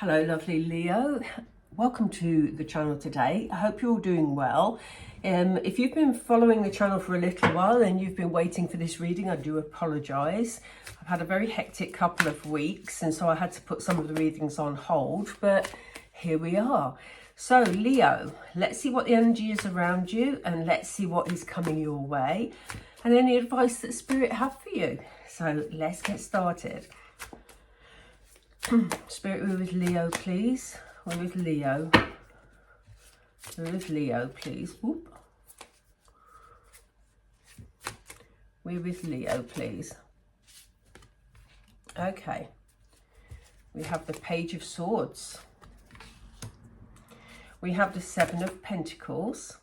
Hello lovely Leo, welcome to the channel today. I hope you're all doing well. If you've been following the channel for a little while and you've been waiting for this reading, I do apologise. I've had a very hectic couple of weeks and so I had to put some of the readings on hold, but here we are. So Leo, let's see what the energy is around you and let's see what is coming your way and any advice that Spirit have for you. So let's get started. Spirit, we're with Leo, please. We're with Leo. We're with Leo, please. Whoop. We're with Leo, please. Okay. We have the Page of Swords. We have the Seven of Pentacles.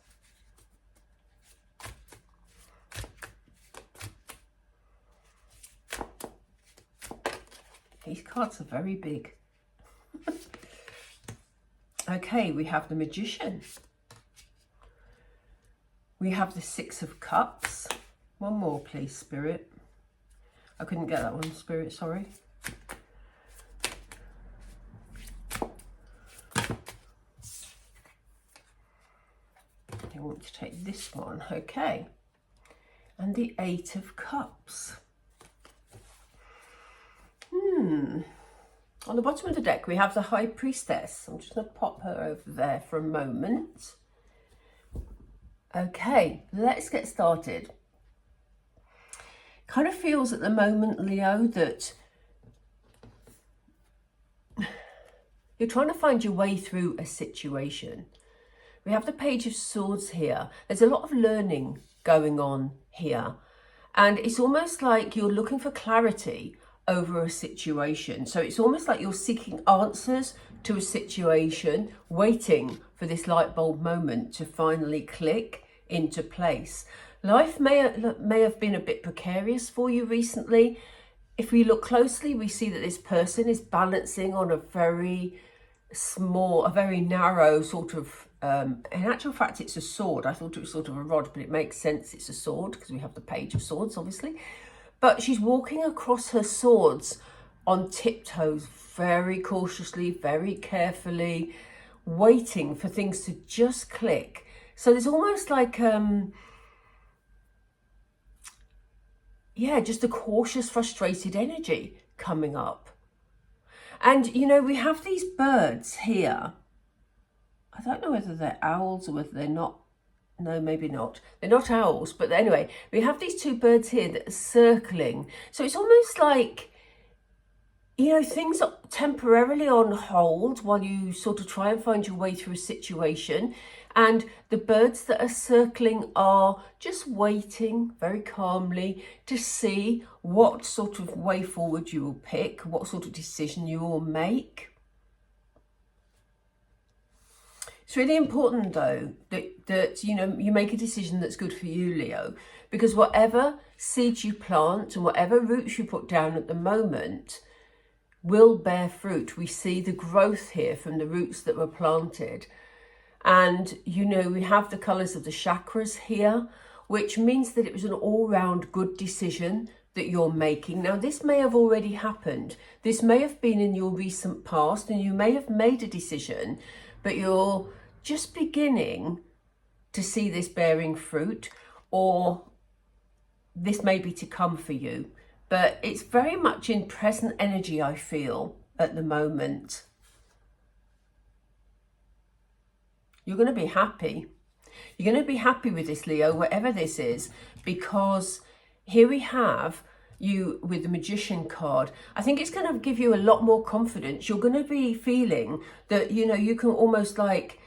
These cards are very big. Okay, we have the Magician. We have the Six of Cups. One more, please, Spirit. I couldn't get that one, Spirit, sorry. I want to take this one, okay. And the Eight of Cups. On the bottom of the deck, we have the High Priestess. I'm just going to pop her over there for a moment. Okay, let's get started. Kind of feels at the moment, Leo, that you're trying to find your way through a situation. We have the Page of Swords here. There's a lot of learning going on here. And it's almost like you're looking for clarity over a situation. So it's almost like you're seeking answers to a situation, waiting for this light bulb moment to finally click into place. Life may have been a bit precarious for you recently. If we look closely, we see that this person is balancing on a very small, a very narrow sort of, in actual fact, it's a sword. I thought it was sort of a rod, but it makes sense. It's a sword because we have the Page of Swords, obviously. But she's walking across her swords on tiptoes, very cautiously, very carefully, waiting for things to just click. So there's almost like, just a cautious, frustrated energy coming up. And, you know, we have these birds here. I don't know whether they're owls or whether they're not. No, maybe not. They're not owls, but anyway, we have these two birds here that are circling. So it's almost like, you know, things are temporarily on hold while you sort of try and find your way through a situation. And the birds that are circling are just waiting very calmly to see what sort of way forward you will pick, what sort of decision you will make. It's really important, though, that you know, you make a decision that's good for you, Leo, because whatever seeds you plant and whatever roots you put down at the moment will bear fruit. We see the growth here from the roots that were planted. And, you know, we have the colours of the chakras here, which means that it was an all-round good decision that you're making. Now, this may have already happened. This may have been in your recent past and you may have made a decision, but you're just beginning to see this bearing fruit, or this may be to come for you. But it's very much in present energy, I feel, at the moment. You're going to be happy. You're going to be happy with this, Leo, whatever this is, because here we have you with the Magician card. I think it's going to give you a lot more confidence. You're going to be feeling that, you know, you can almost like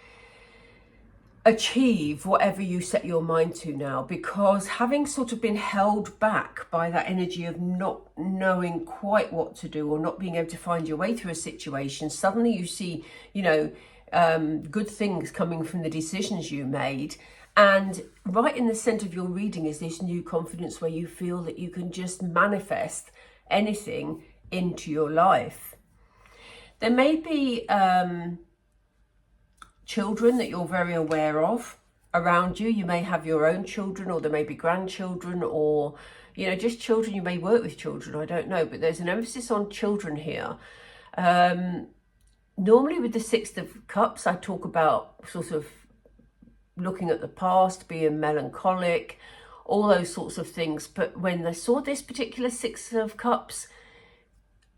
achieve whatever you set your mind to now, because having sort of been held back by that energy of not knowing quite what to do or not being able to find your way through a situation, suddenly you see, you know, good things coming from the decisions you made. And right in the center of your reading is this new confidence where you feel that you can just manifest anything into your life. There may be children that you're very aware of around you. You may have your own children, or there may be grandchildren, or, you know, just children. You may work with children, I don't know, but there's an emphasis on children here. normally with the Six of Cups, I talk about sort of looking at the past, being melancholic, all those sorts of things. But when I saw this particular Six of Cups,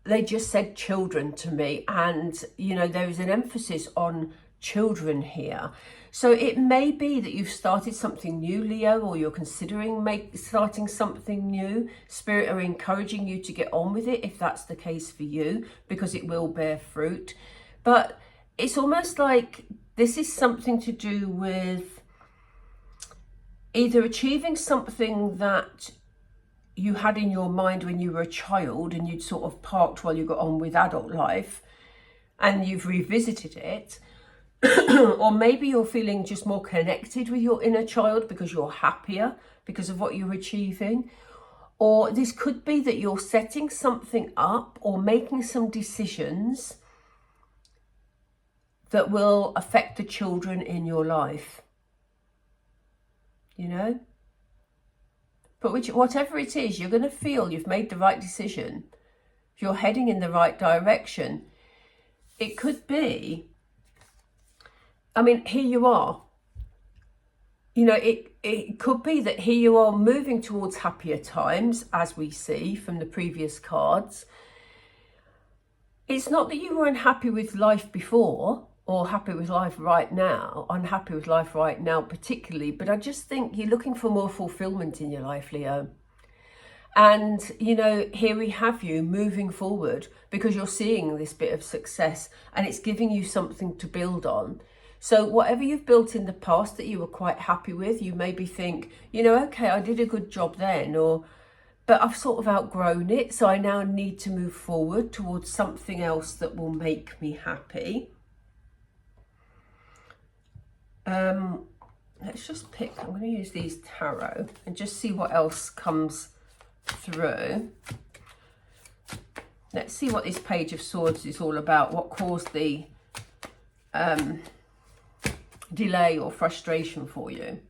they just said children to me. And, you know, there is an emphasis on children here. So it may be that you've started something new, Leo, or you're considering starting something new. Spirit are encouraging you to get on with it if that's the case for you, because it will bear fruit. But it's almost like this is something to do with either achieving something that you had in your mind when you were a child and you'd sort of parked while you got on with adult life and you've revisited it. Or maybe you're feeling just more connected with your inner child because you're happier because of what you're achieving. Or this could be that you're setting something up or making some decisions that will affect the children in your life. You know? But whatever it is, you're going to feel you've made the right decision. You're heading in the right direction. It could be, I mean, here you are. You know, it could be that here you are moving towards happier times, as we see from the previous cards. It's not that you were unhappy with life before or happy with life right now, unhappy with life right now particularly, but I just think you're looking for more fulfillment in your life, Leo. And, you know, here we have you moving forward because you're seeing this bit of success and it's giving you something to build on. So whatever you've built in the past that you were quite happy with, you maybe think, you know, okay, I did a good job then, but I've sort of outgrown it. So I now need to move forward towards something else that will make me happy. Let's just pick, I'm going to use these tarot and just see what else comes through. Let's see what this Page of Swords is all about. What caused the delay or frustration for you?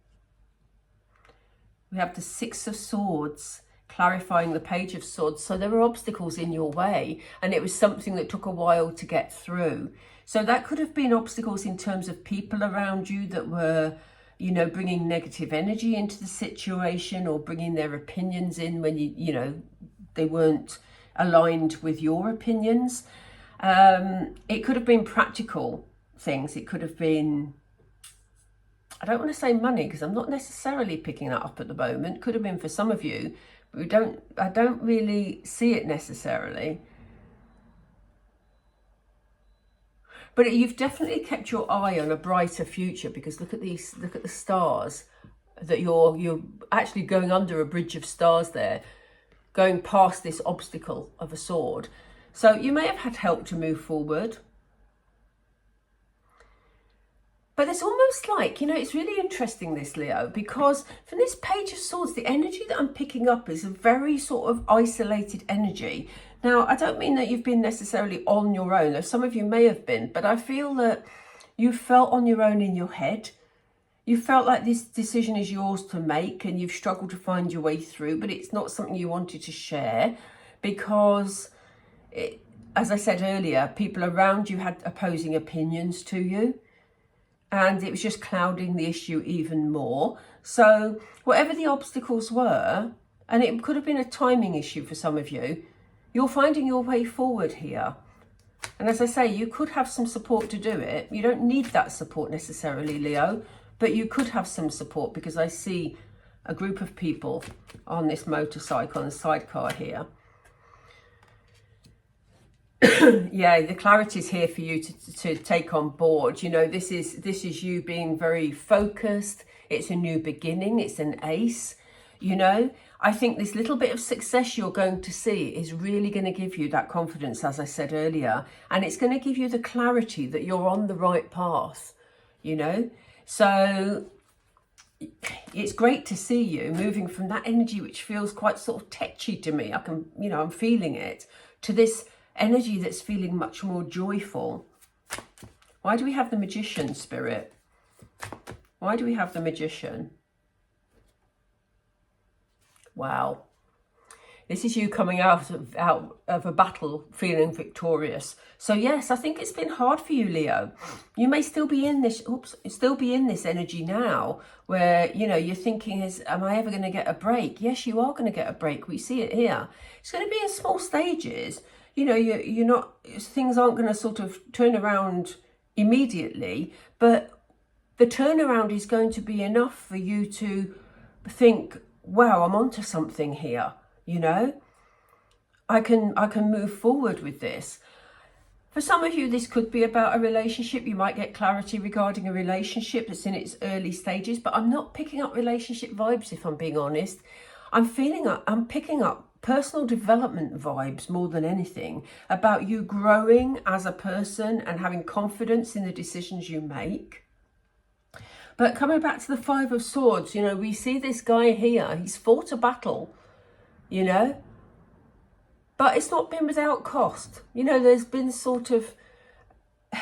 We have the Six of Swords clarifying the Page of Swords. So there were obstacles in your way and it was something that took a while to get through. So that could have been obstacles in terms of people around you that were, you know, bringing negative energy into the situation or bringing their opinions in when you know, they weren't aligned with your opinions. It could have been practical things. It could have been, I don't want to say money because I'm not necessarily picking that up at the moment. Could have been for some of you, but I don't really see it necessarily. But you've definitely kept your eye on a brighter future because look at these, look at the stars that you're actually going under a bridge of stars there, going past this obstacle of a sword. So you may have had help to move forward. But it's almost like, you know, it's really interesting this, Leo, because from this Page of Swords, the energy that I'm picking up is a very sort of isolated energy. Now, I don't mean that you've been necessarily on your own, though some of you may have been, but I feel that you felt on your own in your head. You felt like this decision is yours to make and you've struggled to find your way through, but it's not something you wanted to share because, as I said earlier, people around you had opposing opinions to you. And it was just clouding the issue even more. So whatever the obstacles were, and it could have been a timing issue for some of you, you're finding your way forward here. And as I say, you could have some support to do it. You don't need that support necessarily, Leo, but you could have some support because I see a group of people on this motorcycle on the sidecar here. Yeah, the clarity is here for you to take on board. You know, this is you being very focused. It's a new beginning. It's an ace. You know, I think this little bit of success you're going to see is really going to give you that confidence, as I said earlier, and it's going to give you the clarity that you're on the right path. You know, so it's great to see you moving from that energy, which feels quite sort of tetchy to me. I can, you know, I'm feeling it, to this energy that's feeling much more joyful. Why do we have the Magician, Spirit? Why do we have the Magician? Wow. This is you coming out of a battle feeling victorious. So yes, I think it's been hard for you, Leo. You may still be in this, energy now where, you know, you're thinking, am I ever going to get a break? Yes, you are going to get a break. We see it here. It's going to be in small stages. You know, you're not, things aren't going to sort of turn around immediately, but the turnaround is going to be enough for you to think, wow, I'm onto something here. You know, I can move forward with this. For some of you, this could be about a relationship. You might get clarity regarding a relationship that's in its early stages, but I'm not picking up relationship vibes, if I'm being honest. I'm picking up personal development vibes more than anything, about you growing as a person and having confidence in the decisions you make. But coming back to the Five of Swords, you know, we see this guy here. He's fought a battle, you know, but it's not been without cost. You know, there's been sort of, I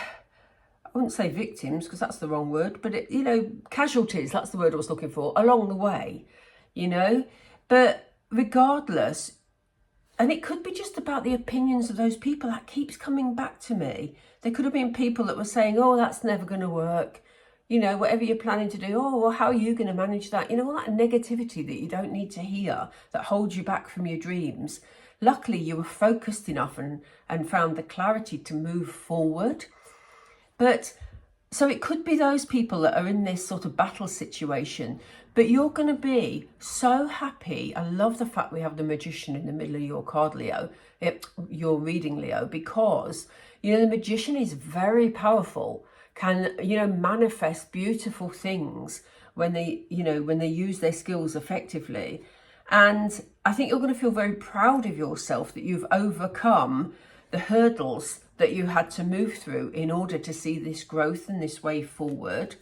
wouldn't say victims because that's the wrong word, but, you know, casualties, that's the word I was looking for, along the way, you know. But regardless, and it could be just about the opinions of those people that keeps coming back to me. There could have been people that were saying, oh, that's never going to work. You know, whatever you're planning to do, oh, well, how are you going to manage that? You know, all that negativity that you don't need to hear, that holds you back from your dreams. Luckily, you were focused enough and found the clarity to move forward. But so it could be those people that are in this sort of battle situation, but you're going to be so happy. I love the fact we have the Magician in the middle of your card, Leo, your reading, Leo, because, you know, the Magician is very powerful. Can, you know, manifest beautiful things when they, you know, when they use their skills effectively. And I think you're going to feel very proud of yourself that you've overcome the hurdles that you had to move through in order to see this growth and this way forward.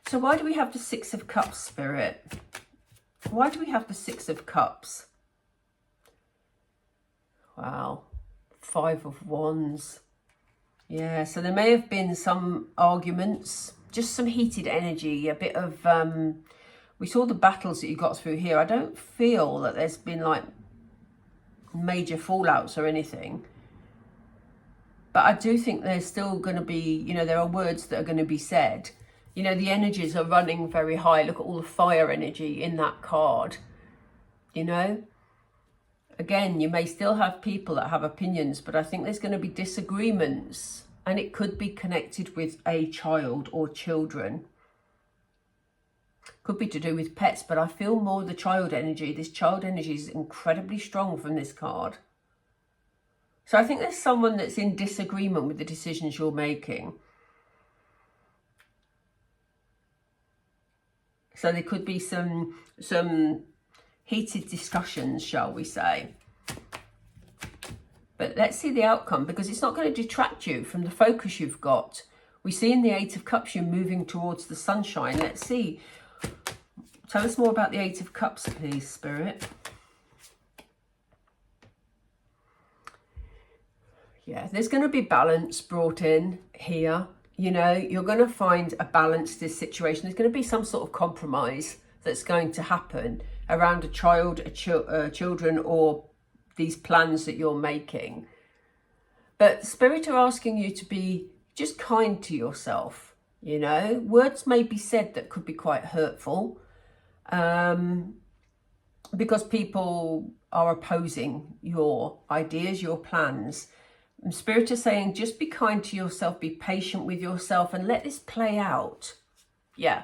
So why do we have the Six of Cups, Spirit? Why do we have the Six of Cups? Wow. Five of Wands. Yeah, so there may have been some arguments, just some heated energy, a bit of, we saw the battles that you got through here. I don't feel that there's been like major fallouts or anything. But I do think there's still going to be, you know, there are words that are going to be said. You know, the energies are running very high. Look at all the fire energy in that card, you know. Again, you may still have people that have opinions, but I think there's going to be disagreements, and it could be connected with a child or children. Could be to do with pets, but I feel more the child energy. This child energy is incredibly strong from this card. So I think there's someone that's in disagreement with the decisions you're making. So there could be some heated discussions, shall we say. But let's see the outcome, because it's not going to detract you from the focus you've got. We see in the Eight of Cups you're moving towards the sunshine. Let's see. Tell us more about the Eight of Cups, please, Spirit. Yeah, there's going to be balance brought in here. You know, you're going to find a balance to this situation. There's going to be some sort of compromise that's going to happen around a child, children, or these plans that you're making. But Spirit are asking you to be just kind to yourself. You know, words may be said that could be quite hurtful, because people are opposing your ideas, your plans. And Spirit is saying, just be kind to yourself, be patient with yourself, and let this play out. Yeah.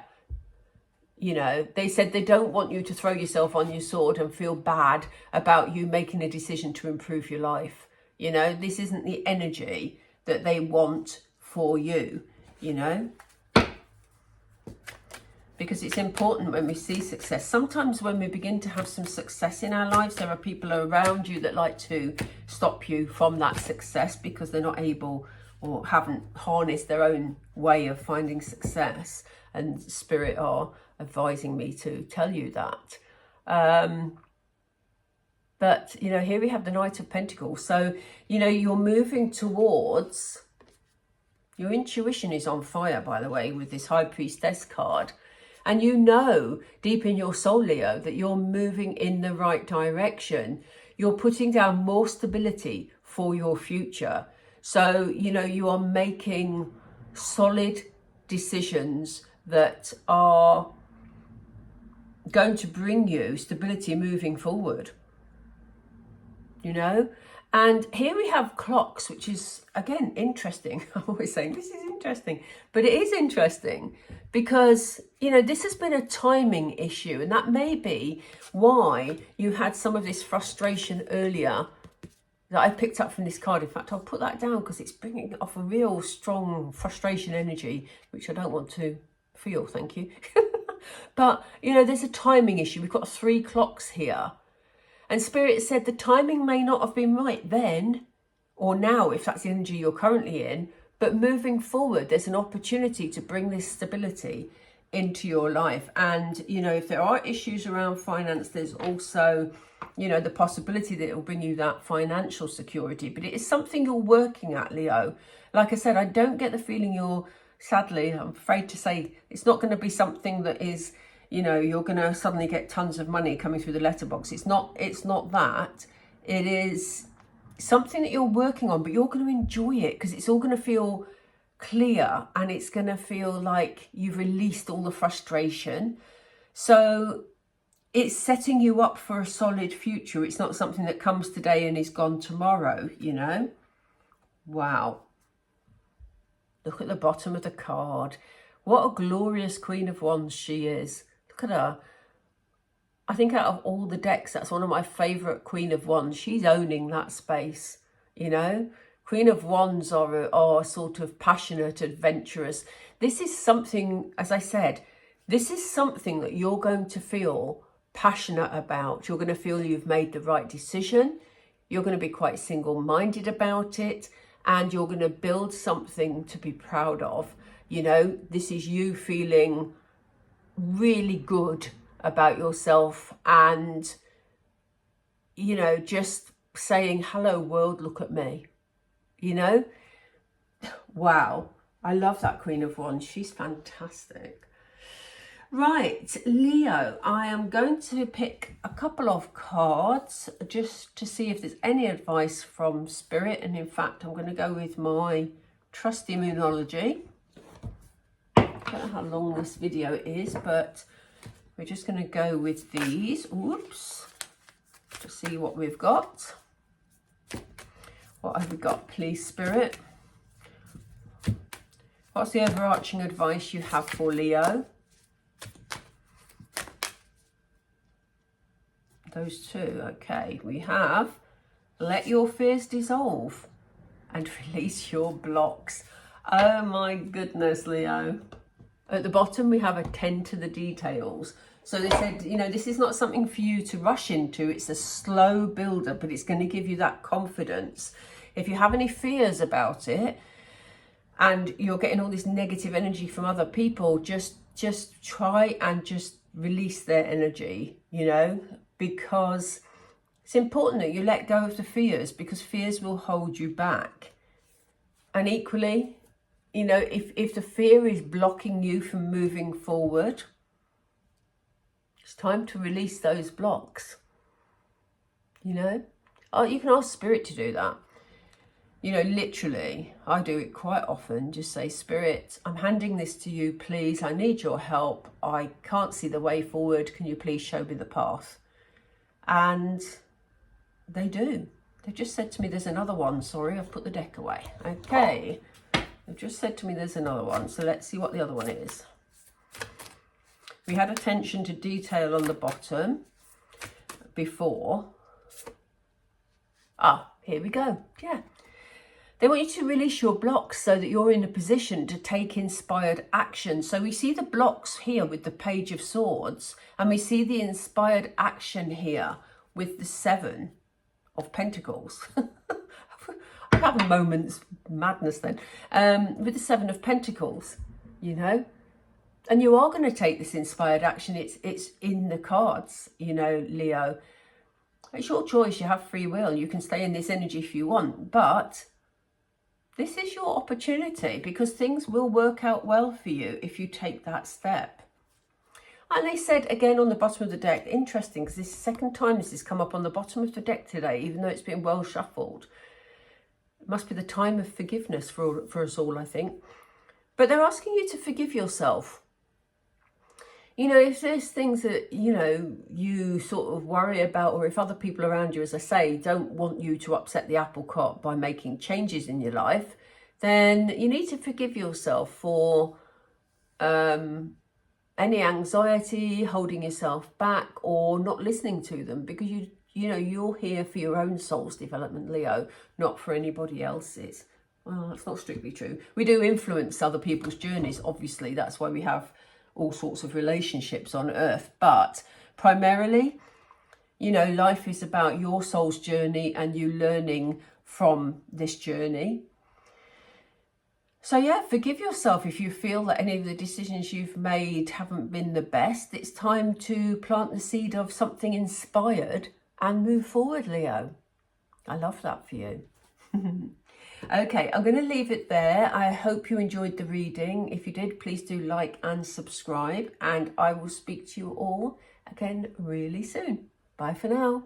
You know, they said they don't want you to throw yourself on your sword and feel bad about you making a decision to improve your life. You know, this isn't the energy that they want for you, you know. Because it's important when we see success. Sometimes when we begin to have some success in our lives, there are people around you that like to stop you from that success because they're not able or haven't harnessed their own way of finding success. And Spirit are advising me to tell you that. But, you know, here we have the Knight of Pentacles. So, you know, you're moving towards... Your intuition is on fire, by the way, with this High Priestess card. And you know deep in your soul, Leo, that you're moving in the right direction. You're putting down more stability for your future. So, you know, you are making solid decisions that are going to bring you stability moving forward, you know. And here we have clocks, which is, again, interesting. I'm always saying this is interesting, but it is interesting because, you know, this has been a timing issue, and that may be why you had some of this frustration earlier that I picked up from this card. In fact, I'll put that down because it's bringing off a real strong frustration energy, which I don't want to feel, thank you. But, you know, there's a timing issue. We've got 3 clocks here. And Spirit said the timing may not have been right then or now, if that's the energy you're currently in, but moving forward, there's an opportunity to bring this stability into your life. And, you know, if there are issues around finance, there's also, you know, the possibility that it will bring you that financial security. But it is something you're working at, Leo. Like I said, I don't get the feeling you're, sadly, I'm afraid to say, it's not going to be something that is, you know, you're going to suddenly get tons of money coming through the letterbox. It's not that. It is something that you're working on, but you're going to enjoy it because it's all going to feel clear and it's going to feel like you've released all the frustration. So it's setting you up for a solid future. It's not something that comes today and is gone tomorrow, you know. Wow. Look at the bottom of the card. What a glorious Queen of Wands she is. Look at her. I think out of all the decks, that's one of my favourite Queen of Wands. She's owning that space, you know. Queen of Wands are sort of passionate, adventurous. This is something, as I said, this is something that you're going to feel passionate about. You're going to feel you've made the right decision. You're going to be quite single-minded about it. And you're going to build something to be proud of. You know, this is you feeling really good about yourself and, you know, just saying, hello world, look at me, you know. Wow, I love that Queen of Wands. She's fantastic. Right, Leo, I am going to pick a couple of cards just to see if there's any advice from Spirit. And in fact, I'm going to go with my trusty Moonology. I don't know how long this video is, but we're just going to go with these. Oops. To see what we've got. What have we got, please, Spirit? What's the overarching advice you have for Leo? Those two, okay. We have let your fears dissolve and release your blocks. Oh my goodness, Leo. At the bottom, we have a 10 to the details. So they said, you know, this is not something for you to rush into. It's a slow builder, but it's going to give you that confidence. If you have any fears about it and you're getting all this negative energy from other people, just try and just release their energy, you know, because it's important that you let go of the fears, because fears will hold you back. And equally, you know, if the fear is blocking you from moving forward, it's time to release those blocks, you know. Oh, you can ask Spirit to do that. You know, literally, I do it quite often. Just say, Spirit, I'm handing this to you, please. I need your help. I can't see the way forward. Can you please show me the path? And they do. They've just said to me, there's another one. Sorry, I've put the deck away. Okay. They've just said to me, there's another one. So let's see what the other one is. We had attention to detail on the bottom before. Ah, here we go. Yeah. They want you to release your blocks so that you're in a position to take inspired action. So we see the blocks here with the Page of Swords, and we see the inspired action here with the 7 of Pentacles. I have a moment's madness then. With the 7 of Pentacles, you know. And you are going to take this inspired action. It's in the cards, you know, Leo. It's your choice. You have free will. You can stay in this energy if you want, but this is your opportunity, because things will work out well for you if you take that step. And they said, again, on the bottom of the deck, interesting, because this is the second time this has come up on the bottom of the deck today, even though it's been well shuffled. It must be the time of forgiveness for us all, I think. But they're asking you to forgive yourself. You know, if there's things that, you know, you sort of worry about, or if other people around you, as I say, don't want you to upset the apple cart by making changes in your life, then you need to forgive yourself for any anxiety, holding yourself back, or not listening to them, because you know, you're here for your own soul's development, Leo, not for anybody else's. Well, that's not strictly true. We do influence other people's journeys, obviously. That's why we have all sorts of relationships on earth. But primarily, you know, life is about your soul's journey and you learning from this journey. So yeah, forgive yourself if you feel that any of the decisions you've made haven't been the best. It's time to plant the seed of something inspired and move forward, Leo. I love that for you. Okay, I'm going to leave it there. I hope you enjoyed the reading. If you did, please do like and subscribe. And I will speak to you all again really soon. Bye for now.